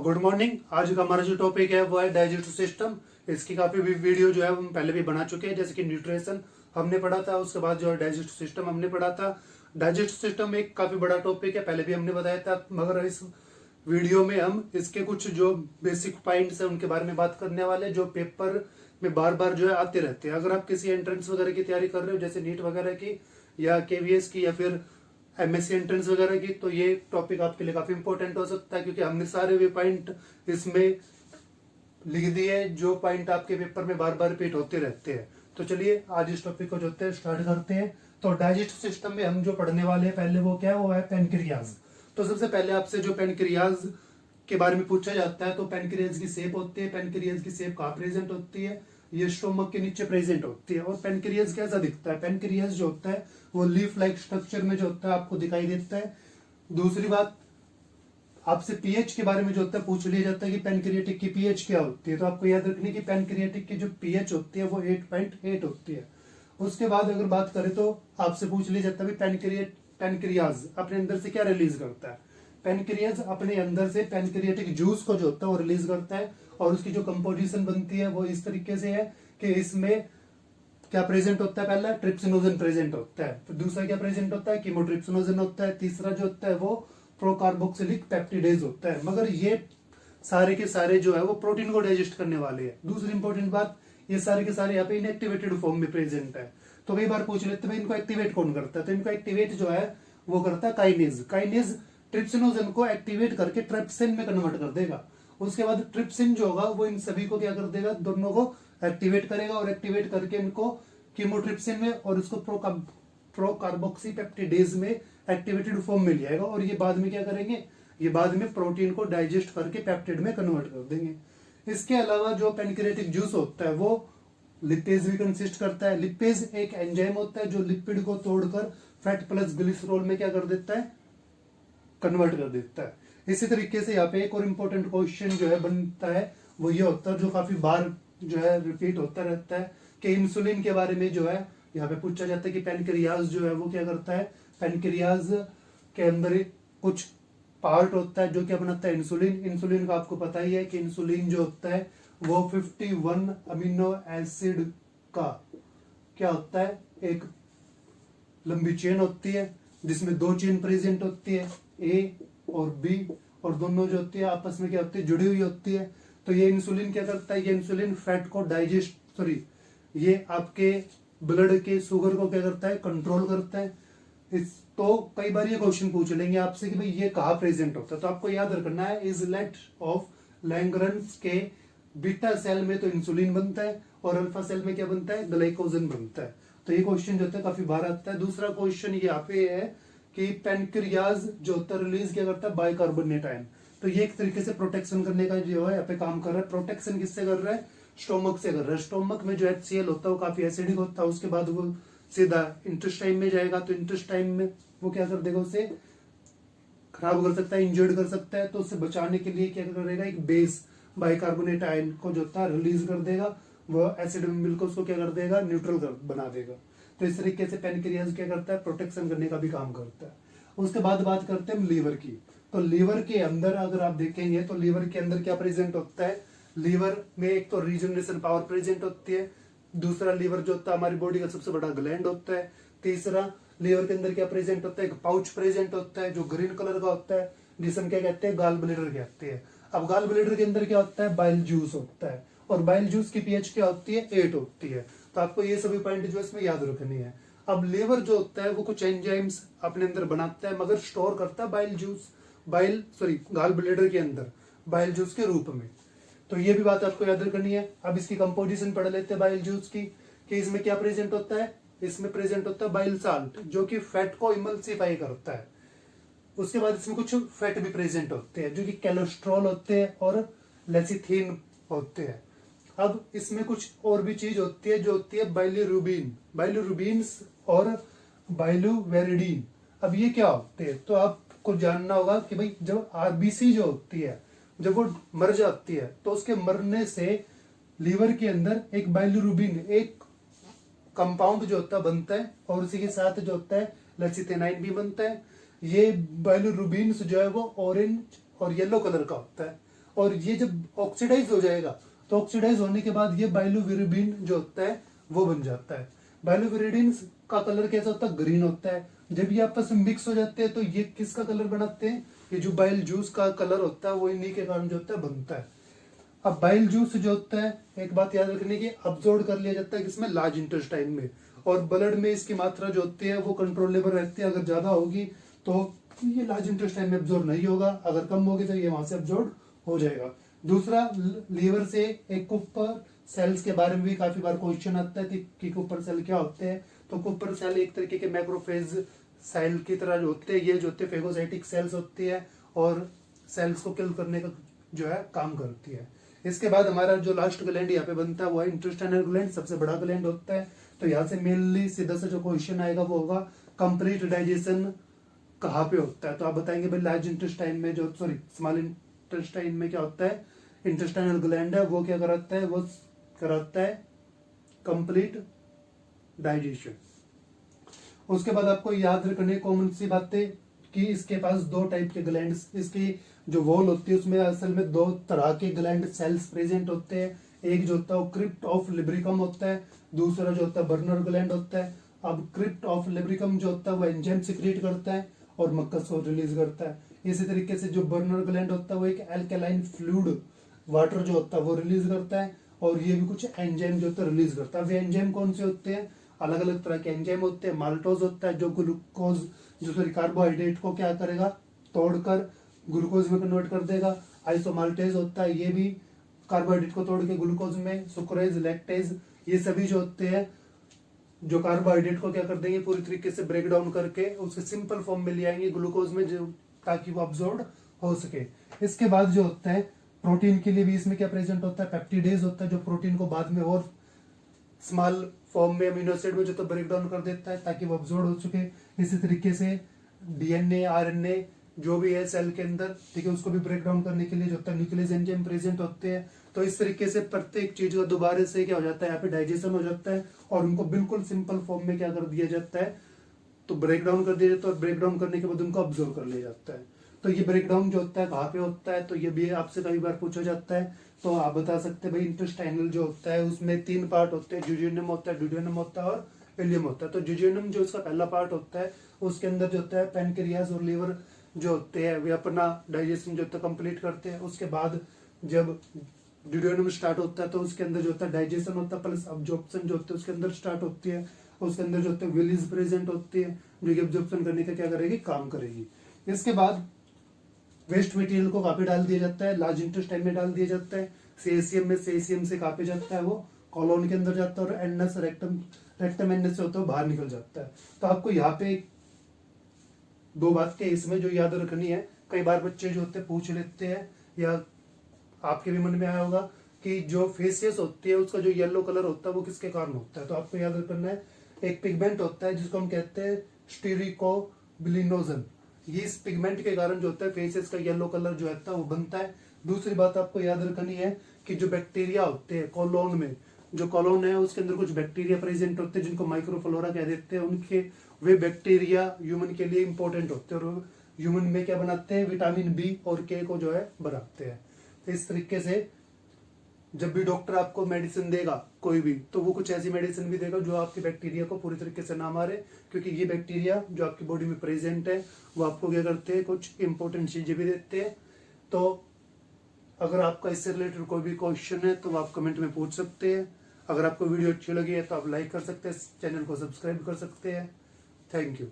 Good morning. आज का हमारा जो टॉपिक है वो है डाइजेस्टिव सिस्टम। इसकी काफी भी वीडियो जो है हम पहले भी बना चुके हैं, जैसे कि न्यूट्रिशन हमने पढ़ा था, उसके बाद जो है डाइजेस्टिव सिस्टम हमने पढ़ा था। डाइजेस्टिव सिस्टम एक काफी बड़ा टॉपिक है, पहले भी हमने बताया था, मगर इस वीडियो में हम इसके कुछ जो बेसिक पॉइंट्स है उनके बारे में बात करने वाले हैं, जो पेपर में बार बार जो है आते रहते हैं। अगर आप किसी एंट्रेंस वगैरह की तैयारी कर रहे हो, जैसे नीट वगैरह की या केवीएस की या फिर एमएससी एंट्रेंस वगैरह की, तो ये टॉपिक आपके लिए काफी इंपॉर्टेंट हो सकता है, क्योंकि हमने सारे वे पॉइंट इसमें लिख दिए जो पॉइंट आपके पेपर में बार बार रिपीट होते रहते हैं। तो चलिए आज इस टॉपिक को जो है स्टार्ट करते हैं। तो डाइजेस्टिव सिस्टम में हम जो पढ़ने वाले हैं पहले वो क्या है, वो है पेनक्रियाज। तो सबसे पहले आपसे जो पेनक्रियाज के बारे में पूछा जाता है, तो पेनक्रियाज की शेप होती है। पेनक्रियाज की शेप कहाँ प्रेजेंट होती है? ये स्टोमक के नीचे प्रेजेंट होती है। और पेनक्रियाज कैसा दिखता है? पेनक्रियाज जो होता है वो लीफ लाइक स्ट्रक्चर में जो होता है आपको दिखाई देता है। दूसरी बात, आपसे पीएच के बारे में जो होता है पूछ लिया जाता है कि पेनक्रियाटिक की पीएच क्या होती है, तो आपको याद रखनी कि पेनक्रियाटिक की जो पीएच होती है वो 8.8 होती है। उसके बाद अगर बात करें तो आपसे पूछ लिया जाता है पेनक्रियाज अपने अंदर से क्या रिलीज करता है। पेनक्रियाज अपने अंदर से पेनक्रियाटिक जूस को जो होता है वो रिलीज करता है, और उसकी जो कंपोजिशन बनती है वो इस तरीके से है कि इसमें क्या प्रेजेंट होता है? पहला ट्रिप्सिनोजन प्रेजेंट होता है, फिर दूसरा क्या प्रेजेंट होता है? कीमोट्रिप्सिनोजन होता है, तीसरा जो होता है वो प्रोकार्बोक्सिलिक पेप्टिडेज होता है। मगर ये सारे के सारे जो है वो प्रोटीन को डाइजेस्ट करने वाले हैं। दूसरी इंपॉर्टेंट बात, ये सारे के सारे यहाँ पे इनएक्टिवेटेड फॉर्म में प्रेजेंट है। तो कई बार पूछ लेते हैं इनको एक्टिवेट कौन करता है, तो इनको एक्टिवेट जो है वो करता है काइनेज। काइनेज ट्रिप्सिनोजन को एक्टिवेट करके ट्रिप्सिन में कन्वर्ट कर देगा। उसके बाद ट्रिप्सिन जो होगा वो इन सभी को क्या कर देगा? दोनों को एक्टिवेट करेगा, और एक्टिवेट करके इनको कीमोट्रिप्सिन में और इसको प्रोकार्बोक्सीपेप्टिडेज में एक्टिवेटेड फॉर्म में लियाएगा, और ये बाद में क्या करेंगे? ये बाद में प्रोटीन को डाइजेस्ट करके पेप्टिड में कन्वर्ट कर देंगे। इसके अलावा जो पेनक्रियाटिक जूस होता है वो लिपेज भी कंसिस्ट करता है। लिपेज एक एंजाइम होता है जो लिपिड को तोड़कर फैट प्लस ग्लिसरॉल में क्या कर देता है? कन्वर्ट कर देता है। इसी तरीके से यहाँ पे एक और इम्पोर्टेंट क्वेश्चन जो है बनता है, वो ये होता है जो काफी बार जो है रिपीट होता रहता है कि इंसुलिन के बारे में जो है यहाँ पे पूछा जाता है कि पेनक्रियाज जो है वो क्या करता है? पेनक्रियाज के अंदर कुछ पार्ट होता है जो क्या बनाता है? इंसुलिन। इंसुलिन का आपको पता ही है कि इंसुलिन जो होता है वो 51 अमीनो एसिड का क्या होता है? एक लंबी चेन होती है जिसमें दो चेन प्रेजेंट होती है, ए और बी, और दोनों जो होती है आपस में क्या होती है? जुड़ी हुई होती है। तो ये इंसुलिन क्या करता है? ये इंसुलिन फैट को ये आपके ब्लड के शुगर को क्या करता है? कंट्रोल करता है। तो कई बार ये क्वेश्चन पूछ लेंगे आपसे कि भाई ये कहाँ प्रेजेंट होता है, तो आपको याद रखना है इजलेट ऑफ लैंगरन्स के बीटा सेल में तो इंसुलिन बनता है, और अल्फा सेल में क्या बनता है? ग्लाइकोजन बनता है। तो ये क्वेश्चन जो होता है काफी बार आता है। दूसरा क्वेश्चन यहाँ पे है कि पेनक्रियाज जो होता है रिलीज क्या करता है? Bicarbonate ion. तो ये एक तरीके से प्रोटेक्शन करने का जो है यहाँ पे काम कर रहा है। प्रोटेक्शन किससे कर रहा है? स्टोमक से कर रहा है। स्टोमक में जो HCl होता है वो काफी एसिडिक होता है, उसके बाद वो सीधा इंटेस्टाइन में जाएगा, तो इंटेस्टाइन में वो क्या कर देगा? उसे खराब कर सकता है, इंजर्ड कर सकता है। तो उससे बचाने के लिए क्या करेगा? एक बेस बाइकार्बोनेट आयन को जो होता है रिलीज कर देगा, वो एसिड में मिलकर उसको क्या कर देगा? न्यूट्रल बना देगा। तो इस तरीके से पेनक्रियाज क्या करता है? प्रोटेक्शन करने का भी काम करता है। उसके बाद बात करते हैं लीवर की। तो लीवर के अंदर अगर आप देखेंगे तो लीवर के अंदर क्या प्रेजेंट होता है? लीवर में एक तो रीजनरेशन पावर प्रेजेंट होती है, दूसरा लीवर जो होता है हमारी बॉडी का सबसे बड़ा ग्लैंड होता है, तीसरा लीवर के अंदर क्या प्रेजेंट होता है? एक पाउच प्रेजेंट होता है जो ग्रीन कलर का होता है, जिसे हम क्या कहते हैं? गाल ब्लैडर कहते हैं। अब गाल ब्लैडर के अंदर क्या होता है? बाइल जूस होता है, और बाइल जूस की पीएच क्या होती है? 8 होती है। तो आपको ये सभी पॉइंट जो इसमें याद रखनी है। अब लीवर जो होता है वो कुछ एंजाइम्स अपने अंदर बनाता है, मगर स्टोर करता है गाल ब्लैडर के अंदर बाइल जूस के रूप में। तो ये भी बात आपको याद रखनी है। अब इसकी कंपोजिशन पढ़ लेते हैं बाइल जूस की, कि इसमें क्या प्रेजेंट होता है? इसमें प्रेजेंट होता है बाइल साल्ट, जो कि फैट को इमल्सिफाई करता है। उसके बाद इसमें कुछ फैट भी प्रेजेंट होते हैं जो कि कोलेस्ट्रॉल होते हैं और लेसिथिन होते हैं। अब इसमें कुछ और भी चीज होती है जो होती है बाइलिरुबिन्स और बाइलुवेरिडीन। अब ये क्या होते हैं? तो आपको जानना होगा कि भाई जब आरबीसी जो होती है जब वो मर जाती है तो उसके मरने से लीवर के अंदर एक बाइलिरुबिन एक कंपाउंड जो होता है बनता है, और उसी के साथ जो होता है लेसिथिनाइन भी बनता है। ये बाइलिरुबिन जो है वो ऑरेंज और येलो कलर का होता है। और ये जब ऑक्सीडाइज हो जाएगा तो ऑक्सीडाइज होने के बाद ये बाइलोविरिडिन जो होता है वो बन जाता है। बाइलोविरिडिन का कलर कैसा होता है, ग्रीन होता है। जब ये आपस में मिक्स हो जाते हैं तो ये किसका कलर बनाते हैं, ये जो बाइल जूस का कलर होता है वो इन्हीं के कारण जो होता है बनता है। अब बाइल जूस जो होता है, एक बात याद रखने की, अब्जॉर्ब कर लिया जाता है किसमें, लार्ज इंटेस्टाइन में, और ब्लड में इसकी मात्रा जो होती है वो कंट्रोलेबल रहती है। अगर ज्यादा होगी तो ये लार्ज इंटेस्टाइन में अब्जॉर्ब नहीं होगा, अगर कम होगी तो ये वहां से अब्जॉर्ब हो जाएगा। दूसरा, लीवर से एक कुपर सेल्स के बारे में भी काफी बार क्वेश्चन आता है कि कुपर सेल क्या होते हैं। तो कुपर सेल एक तरीके के मैक्रोफेज सेल की तरह जो होते हैं, ये जो होते हैं फेगोसाइटिक सेल्स होती है और सेल्स को किल करने का जो है काम करती है। इसके बाद हमारा जो लास्ट ग्लैंड यहाँ पे बनता है वो है इंटेस्टाइनल ग्लैंड, सबसे बड़ा ग्लैंड होता है। तो यहाँ से मेनली सीधा सा जो क्वेश्चन आएगा वो होगा कंप्लीट डाइजेशन कहाँ पे होता है। तो आप बताएंगे भाई लार्ज इंटेस्टाइन में जो स्मॉल इंटेस्टाइन में क्या होता है, इंटेस्टाइनल ग्लैंड है वो क्या कराता है, वो कराता है कंप्लीट डाइजेशन। उसके बाद आपको याद रखने कॉमन सी बातें कि इसके पास दो टाइप के ग्लैंड, इसकी जो वॉल होती है उसमें असल में दो तरह के ग्लैंड सेल्स प्रेजेंट होते हैं। एक जो होता है वो क्रिप्ट ऑफ लिब्रिकम होता है, दूसरा जो होता है बर्नर ग्लैंड होता है। अब क्रिप्ट ऑफ लिब्रिकम जो होता है वो एंजाइम सिक्रीट करता है और मक्कस को रिलीज करता है। इसी तरीके से जो बर्नर ग्लैंड होता है वो एक एल्केलाइन फ्लूइड वाटर जो होता है वो रिलीज करता है, और ये भी कुछ एंजाइम जो होता है रिलीज करता है। वे एंजाइम कौन से होते हैं, अलग अलग तरह के एंजाइम होते हैं। माल्टोज होता है जो ग्लूकोज कार्बोहाइड्रेट को क्या करेगा, तोड़कर ग्लूकोज में कन्वर्ट कर देगा। आइसोमाल्टेज होता है, ये भी कार्बोहाइड्रेट को तोड़ के ग्लूकोज में, सुक्रेज, लैक्टेज, ये सभी जो होते हैं जो कार्बोहाइड्रेट को क्या कर देंगे, पूरी तरीके से ब्रेक डाउन करके उसके सिंपल फॉर्म में ले आएंगे ग्लूकोज में, जो ताकि वो अब्सॉर्ब हो सके। इसके बाद जो होता है प्रोटीन के लिए भी इसमें क्या प्रेजेंट होता है, पेप्टिडेज होता है जो प्रोटीन को बाद में और स्मॉल फॉर्म में अमीनो एसिड में जो तो ब्रेक डाउन कर देता है ताकि वो अब्सॉर्ब हो सके। इसी तरीके से डीएनए, आरएनए जो भी है सेल के अंदर, ठीक है, उसको भी ब्रेक डाउन करने के लिए जो होता है न्यूक्लियस एंजाइम प्रेजेंट होते हैं। तो इस तरीके से प्रत्येक चीज का दोबारा से क्या हो जाता है, यहाँ पे डाइजेशन हो जाता है और उनको बिल्कुल सिंपल फॉर्म में क्या कर दिया जाता है, तो ब्रेक डाउन कर दिया जाता है और ब्रेक डाउन करने के बाद उनको अब्सॉर्ब कर लिया जाता है। तो ये ब्रेक डाउन जो होता है कहाँ पे होता है, तो ये भी आपसे कई बार पूछा जाता है। तो आप बता सकते हैं भाई इंटेस्टाइनल जो होता है उसमें 3 पार्ट होते हैं, जुजिनम होता है, ड्यूडेनम होता है और इलियम होता है। तो जुजिनम जो उसका पहला पार्ट होता है उसके अंदर जो होता है पैनक्रियास और लीवर जो होते हैं वे अपना डाइजेशन जो होता है कंप्लीट करते हैं। उसके बाद जब ड्यूडेनम स्टार्ट होता है तो उसके अंदर जो होता है डाइजेशन होता है प्लस अब्जॉर्प्शन जो होता है उसके अंदर स्टार्ट होती है। उसके अंदर जो होता है विलीज प्रेजेंट होती है जो कि अब्जॉर्प्शन करने का क्या करेगी, काम करेगी। इसके बाद वेस्ट मटेरियल को काफी डाल दिया जाता है, लार्ज इंटेस्टाइन में डाल दिया जाता है। सीएसीएम में, सीएसीएम से काफी जाता है वो कॉलोन के अंदर जाता है और एंडस रेक्टम एंडस से होता है बाहर निकल जाता है। तो आपको यहाँ पे 2 बातें इसमें जो याद रखनी है, कई बार बच्चे जो होते हैं पूछ लेते हैं या आपके भी मन में आया होगा कि जो फेसियस होती है उसका जो येलो कलर होता है वो किसके कारण होता है। तो आपको याद रखना है एक पिगमेंट होता है जिसको हम कहते हैं स्टीरिकोबिलिनोजन, ये इस पिगमेंट के कारण जो होता है फेसेस का येलो कलर जो होता है वो बनता है। दूसरी बात आपको याद रखनी है कि जो बैक्टीरिया होते हैं कॉलोन में, जो कॉलोन है उसके अंदर कुछ बैक्टीरिया प्रेजेंट होते हैं जिनको माइक्रोफ्लोरा कह देते हैं। उनके वे बैक्टीरिया ह्यूमन के लिए इंपॉर्टेंट होते हैं और ह्यूमन में क्या बनाते हैं, विटामिन बी और के को जो है बनाते हैं। तो इस तरीके से जब भी डॉक्टर आपको मेडिसिन देगा कोई भी, तो वो कुछ ऐसी मेडिसिन भी देगा जो आपके बैक्टीरिया को पूरी तरीके से ना मारे, क्योंकि ये बैक्टीरिया जो आपकी बॉडी में प्रेजेंट है वो आपको क्या करते हैं, कुछ इंपॉर्टेंट चीजें भी देते हैं। तो अगर आपका इससे रिलेटेड कोई भी क्वेश्चन है तो आप कमेंट में पूछ सकते हैं। अगर आपको वीडियो अच्छी लगी है तो आप लाइक कर सकते हैं, चैनल को सब्सक्राइब कर सकते हैं। Thank you.